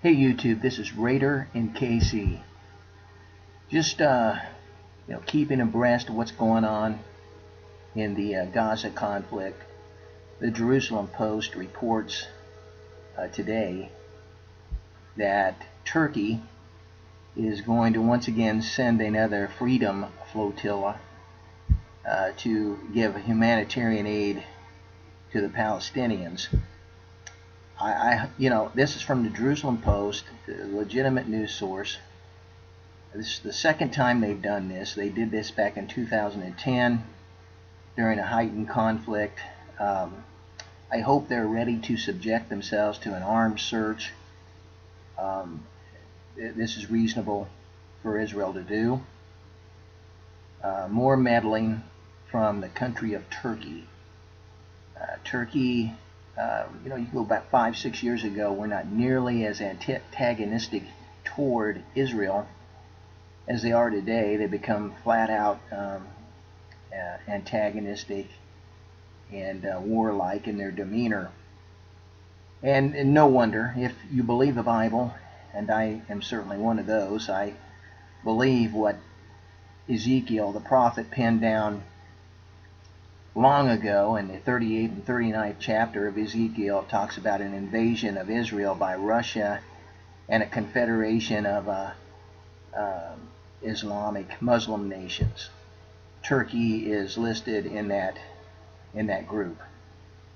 Hey YouTube, this is Raider in KC. Just keeping abreast of what's going on in the Gaza conflict. The Jerusalem Post reports today that Turkey is going to once again send another freedom flotilla to give humanitarian aid to the Palestinians. This is from the Jerusalem Post, a legitimate news source. This is the second time they've done this. They did this back in 2010 during a heightened conflict. I hope they're ready to subject themselves to an armed search. This is reasonable for Israel to do. More meddling from the country of Turkey. Turkey, you go back 5-6 years ago, we're not nearly as antagonistic toward Israel as they are today. They become flat out antagonistic and warlike in their demeanor. And no wonder, if you believe the Bible, and I am certainly one of those. I believe what Ezekiel the prophet penned down long ago in the 38th and 39th chapter of Ezekiel. Talks about an invasion of Israel by Russia and a confederation of Islamic Muslim nations. Turkey is listed in that group.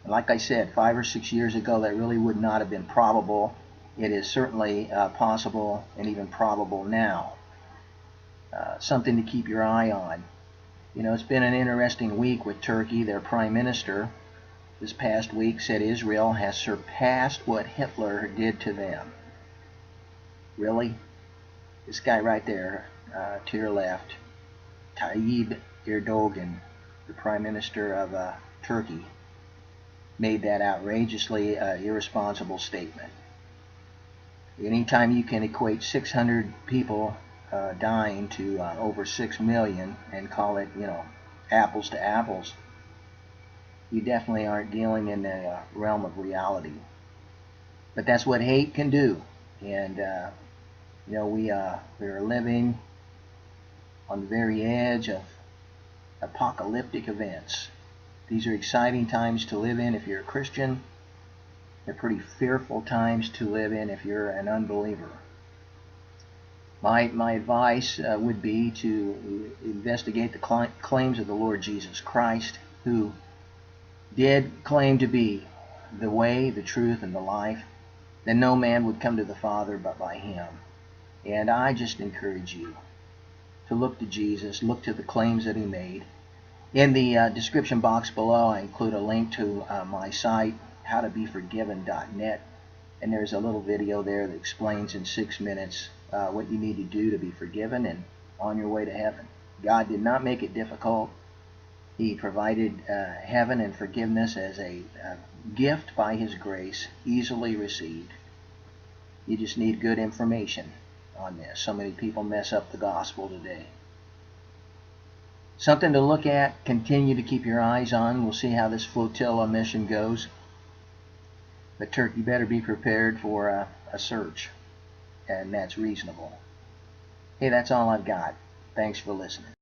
And like I said, 5 or 6 years ago, that really would not have been probable. It is certainly possible and even probable now. Something to keep your eye on. It's been an interesting week with Turkey. Their prime minister this past week said Israel has surpassed what Hitler did to them. Really? This guy right there, to your left, Tayyip Erdogan, the prime minister of Turkey, made that outrageously irresponsible statement. Anytime you can equate 600 people dying to over 6 million and call it, apples to apples, you definitely aren't dealing in the realm of reality. But that's what hate can do. And we are living on the very edge of apocalyptic events. These are exciting times to live in if you're a Christian. They're pretty fearful times to live in if you're an unbeliever. My advice would be to investigate the claims of the Lord Jesus Christ, who did claim to be the way, the truth, and the life, that no man would come to the Father but by him. And I just encourage you to look to Jesus, look to the claims that he made. In the description box below, I include a link to my site, howtobeforgiven.net, and there's a little video there that explains in 6 minutes what you need to do to be forgiven and on your way to heaven. God did not make it difficult. He provided heaven and forgiveness as a gift by his grace, easily received. You just need good information on this. So many people mess up the gospel today. Something to look at, continue to keep your eyes on. We'll see how this flotilla mission goes. But Turkey better be prepared for a search, and that's reasonable. Hey, that's all I've got. Thanks for listening.